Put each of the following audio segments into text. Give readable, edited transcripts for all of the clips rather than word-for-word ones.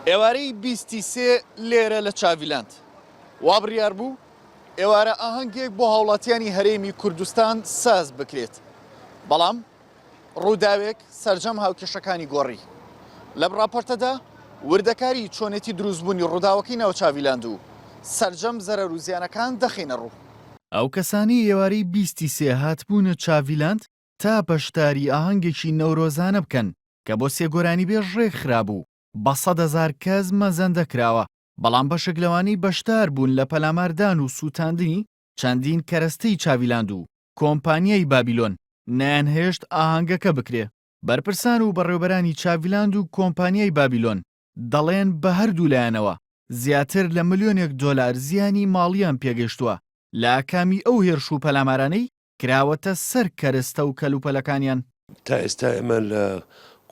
ئێوارەی 23 لێرە لە چاڤیلاند وا بڕیار بوو ئێوارە ئاهەنگێک بۆ هاوڵاتیانی هەرێمی کوردستان ساز بکرێت بەڵام ڕووداوێک سەرجەم هاوکێشەکانی گۆڕی لەم ڕاپۆرتەدا وردەکاری چۆنێتی دروستبوونی ڕووداوەکەی ناو چاڤیلاند و سەرجەم زەرەر و زیانەکان دەخینە ڕوو. ئەو کەسانی ئێوارەی 23 هاتبوونە چاڤیلاند تا بەشداری ئاهەنگێکی نەورۆزانە بکەن کە بۆ سێگۆرانی بێ ڕێک خرابوو بە 100,000 کەس مەزەندە کراوە بەڵام بەشێک لەوانەی بەشدار بوون لە پەلاماردان و سووتاندنی چەندین کەرەستەی چاڤیلاند و کۆمپانیای بابیلۆن نەیانهێشت ئاهەنگەکە بکرێ. بەرپرسان و بەڕێوەبەرانی چاڤیلاند و کۆمپانیای بابیلۆن دەڵێن بە هەردوو لایەنەوە زیاتر لە ملیۆنێک دۆلار زیانی ماڵیان پێگەشتووە لە ئاکامی ئەو هێرش و پەلامارانەی کراوەتە سەر کەرەستە و کەلوپەلەکانیان. تا ئێستا ئێمە لە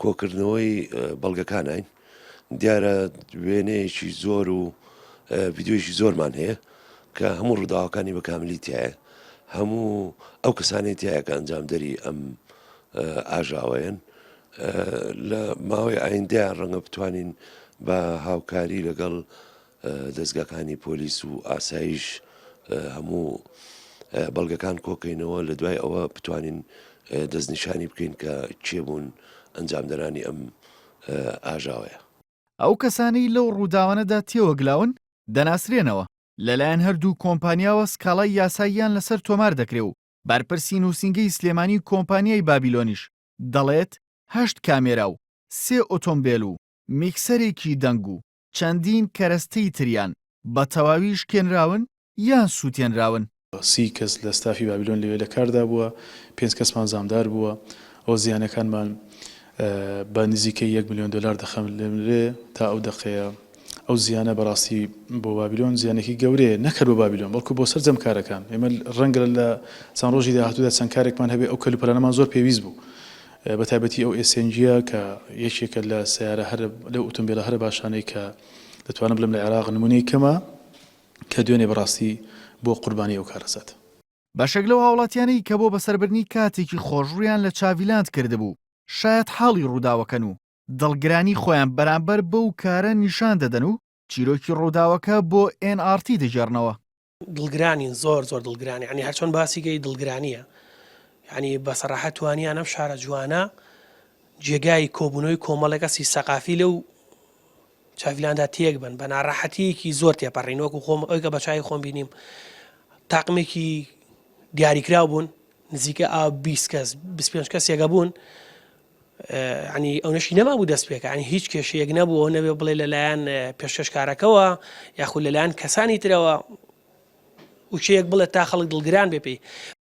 کۆکردنەوەی بەڵگەکانین دیارە وێنەیەکی زۆر و ڤیددیۆیشی زۆرمان هەیە کە هەموو ڕووداوەکانی بە کاملی تایە هەموو ئەو کەسانی تایە کە ئەنجامدەری ئەم ئاژاوەیەن لە ماوەی ئایندەیان ڕەنگە بتوانین بە هاوکاری لەگەڵ دەستگاکانی پۆلیس و ئاسایش هەموو بەڵگەکان کۆکەینەوە لە دوای ئەوە بتوانین دەستنیشانی بکەین کە چێبوون ئەنجامدەرانی ئەم ئاژاوەیە. ئەو کەسانی لەو ڕووداوانەدا تێوەگلاون دەناسرێنەوە لەلایەن هەردوو کۆمپانیاوە سکاڵای یاساییان لەسەر تۆمار دەکرێ و بەرپرسی نووسینگەی سلێمانی کۆمپانیای بابیلۆنیش دەڵێت 8 کامێرا و 3 ئۆتۆمبیل و میکسەرێکی دەنگ و چەندین کەرەستەی تریان بە تەواوی شکێنراون یان سووتێنراون. 30 کەس لە ستافی بابیلۆن لەوێ لە کاردا بووە 5 کەسمان زامدار بووە ئەو زیانەکانمان بە نزیکەی 1 ملیۆن دلار دەخەمرێ تا ئەو دەقەیە ئەو زیانە بەڕاستی بۆ بابیلۆن زیانێکی گەورەیە نەکرد بۆ بابیلۆن بەڵکو بۆ سەرجەم کارەکان ئێمە ڕەنگە لە چەند ڕۆژی داهاتوودا چەند کارێکمان هەبێ ئەو کەلوپەلانەمان زۆر پێویست بوو بە تایبەتی ئەو ئێسێنجیە کە یەکێکە لە سیارە هەر لەو ئۆتۆمبیلە هەر باشانەی کە دەتوانم بڵێم لە عێراق نمونەی کەمە کە دوێنێ بەڕاستی بۆ قوربانی ئەو کارەسات. بەشێک لەو هاوڵاتیانەی کە بۆ بەسەربردنی کاتێکی خۆشڕویان لە چاڤیلاند کردبوو شاید حاڵی ڕووداوەکەن و دڵگرانی خۆیان بەرامبەر بەو کارە نیشان دەدەن و چیرۆکی ڕووداوەکە بۆ NRT دەژێڕنەوە. دڵگرانی زۆر دڵگرانی ینی هەرچۆن باسیگەی دڵگرانیە ینی بەسەڕاحەت توانیان ئەم شارە جوانە جێگای کۆبوونەوەی کۆمەڵێکەسی سەقافی لەو چاڤیلاندا تێک بن بە ناڕەحەتیەکی زۆر تێپەڕین وەکو خۆم ئەوکە بە چای خۆم بینیم تاقمێکی دیاریکراو بوون نزیکە 20 کەس 25 کەسێکە بوون ینی ئەو نەشی نەما بوو دەست پێکە ینی هیچ کێشەیەک نەبوو نەبێ بڵێ لەلایەن پێشکەشکارەکەەوە یاخود لەلایەن کەسانی ترەوە وچەیەک بڵێت تا خەڵک دڵگران بێ پێی.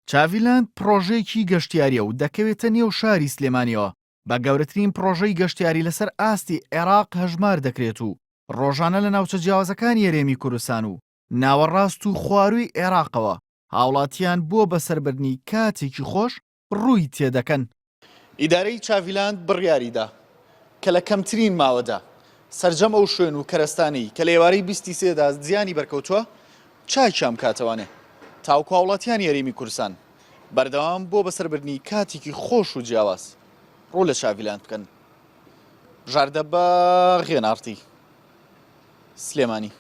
چاڤیلاند پرۆژەیەکی گەشتیاریە و دەکەوێتە نێو شاری سلێمانیەوە بە گەورەترین پرۆژەی گەشتیاری لەسەر ئاستی عێراق هەژمار دەکرێت و ڕۆژانە لە ناوچە جیاوازەکانی هەرێمی کوردستان و ناوەڕاست و خواروی عێراقەوە هاوڵاتیان بۆ بەسەربردنی کاتێکی خۆش ڕووی تێدەکەن. ئیدارەی چاڤیلاند بڕیاریدا کە لە کەمترین ماوەدا سەرجەم ئەو شوێن و کەرەستانی کە لە ئێوارەی 23دا زیانی بەرکەوتووە چاکیان کاتەوانێ تاوکو هاوڵاتیانی هەرێمی کوردستان بەردەوام بۆ بەسەربردنی کاتێکی خۆش و جیاواز ڕوو لە چاڤیلاند بکەن. ژاردە بە NRT سلێمانی.